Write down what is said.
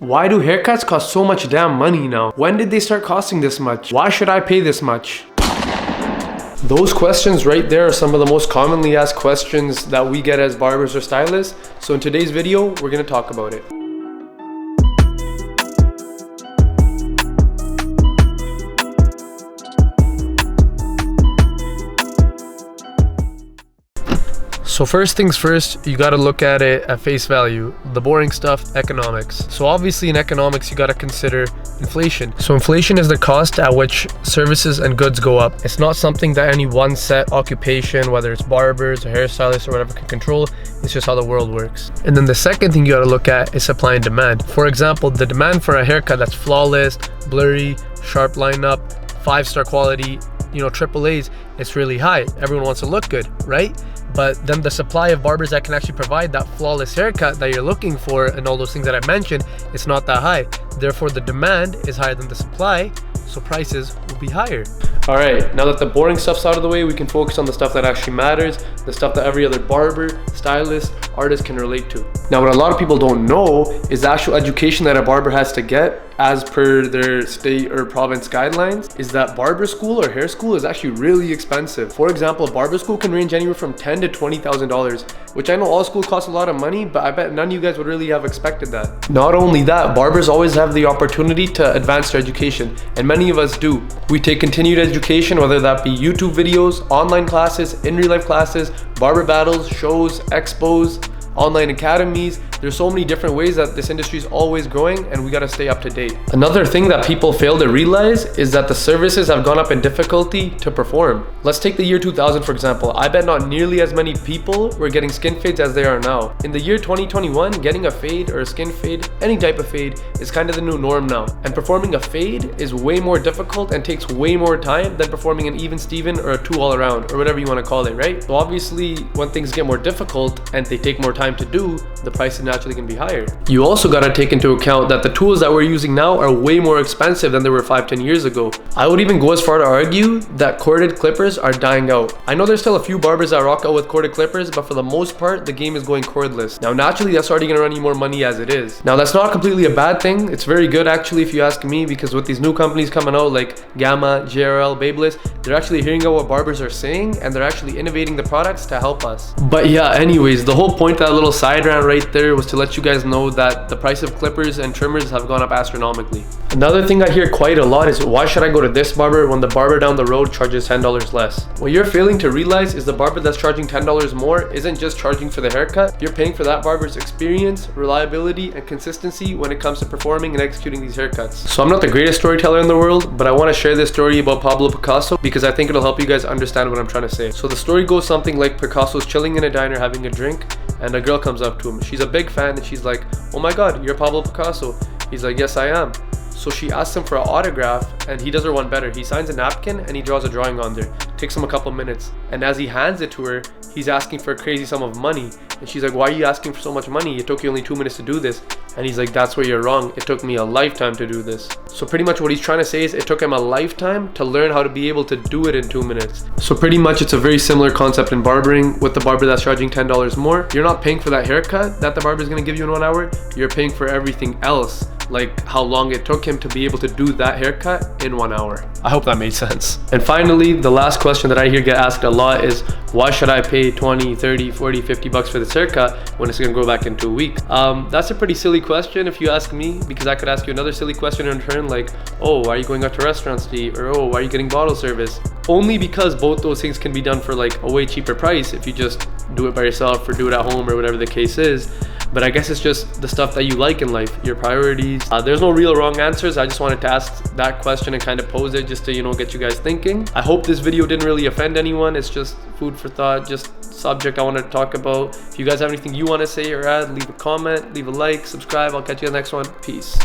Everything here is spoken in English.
Why do haircuts cost so much damn money now? When did they start costing this much? Why should I pay this much? Those questions right there are some of the most commonly asked questions that we get as barbers or stylists. So in today's video, we're gonna talk about it. So first things first, you gotta look at it at face value. The boring stuff, economics. So obviously in economics, you gotta consider inflation. So inflation is the cost at which services and goods go up. It's not something that any one set occupation, whether it's barbers or hairstylists or whatever, can control. It's just how the world works. And then the second thing you gotta look at is supply and demand. For example, the demand for a haircut that's flawless, blurry, sharp lineup, 5-star quality, AAAs, it's really high. Everyone wants to look good, right? But then the supply of barbers that can actually provide that flawless haircut that you're looking for and all those things that I mentioned, it's not that high. Therefore, the demand is higher than the supply, so prices will be higher. All right, now that the boring stuff's out of the way, we can focus on the stuff that actually matters, the stuff that every other barber, stylist, artist can relate to. Now, what a lot of people don't know is the actual education that a barber has to get as per their state or province guidelines is that barber school or hair school is actually really expensive. For example, barber school can range anywhere from $10,000 to $20,000, which I know all schools cost a lot of money, but I bet none of you guys would really have expected that. Not only that, barbers always have the opportunity to advance their education, and many of us do. We take continued education, whether that be YouTube videos, online classes, in real life classes, barber battles, shows, expos, online academies. There's so many different ways that this industry is always growing, and we got to stay up to date. Another thing that people fail to realize is that the services have gone up in difficulty to perform. Let's take the year 2000 for example. I bet not nearly as many people were getting skin fades as they are now. In the year 2021, getting a fade or a skin fade, any type of fade, is kind of the new norm now. And performing a fade is way more difficult and takes way more time than performing an even Steven or a 2 all around or whatever you want to call it, right? So obviously, when things get more difficult and they take more time to do, the price is naturally going to be higher. You also got to take into account that the tools that we're using now are way more expensive than they were 5-10 years ago. I would even go as far to argue that corded clippers are dying out. I know there's still a few barbers that rock out with corded clippers, but for the most part, the game is going cordless. Now naturally, that's already going to run you more money as it is. Now that's not completely a bad thing. It's very good actually if you ask me, because with these new companies coming out like Gamma, JRL, Babyliss, they're actually hearing out what barbers are saying and they're actually innovating the products to help us. But yeah, anyways, the whole point of that little side rant right there was to let you guys know that the price of clippers and trimmers have gone up astronomically. Another thing I hear quite a lot is, why should I go to this barber when the barber down the road charges $10 less? What you're failing to realize is the barber that's charging $10 more isn't just charging for the haircut. You're paying for that barber's experience, reliability, and consistency when it comes to performing and executing these haircuts. So I'm not the greatest storyteller in the world, but I want to share this story about Pablo Picasso because I think it'll help you guys understand what I'm trying to say. So the story goes something like Picasso's chilling in a diner having a drink, and a girl comes up to him. She's a big fan and she's like, "Oh my god, you're Pablo Picasso." He's like, "Yes, I am." So she asks him for an autograph, and he does her one better. He signs a napkin and he draws a drawing on there. Takes him a couple minutes, and as he hands it to her, he's asking for a crazy sum of money. And she's like, "Why are you asking for so much money? It took you only 2 minutes to do this." And he's like, "That's where you're wrong. It took me a lifetime to do this." So pretty much what he's trying to say is it took him a lifetime to learn how to be able to do it in 2 minutes. So pretty much it's a very similar concept in barbering. With the barber that's charging $10 more, you're not paying for that haircut that the barber is going to give you in 1 hour. You're paying for everything else, like how long it took him to be able to do that haircut in 1 hour. I hope that made sense. And finally, the last question that I hear get asked a lot is, why should I pay 20, 30, 40, 50 bucks for this haircut when it's gonna go back in 2 weeks? That's a pretty silly question if you ask me, because I could ask you another silly question in return, like, "Oh, why are you going out to restaurants to eat?" Or, "Oh, why are you getting bottle service?" Only because both those things can be done for like a way cheaper price if you just do it by yourself or do it at home or whatever the case is. But I guess it's just the stuff that you like in life, your priorities. There's no real wrong answers. I just wanted to ask that question and kind of pose it just to, get you guys thinking. I hope this video didn't really offend anyone. It's just food for thought, just subject I wanted to talk about. If you guys have anything you want to say or add, leave a comment, leave a like, subscribe. I'll catch you in the next one. Peace.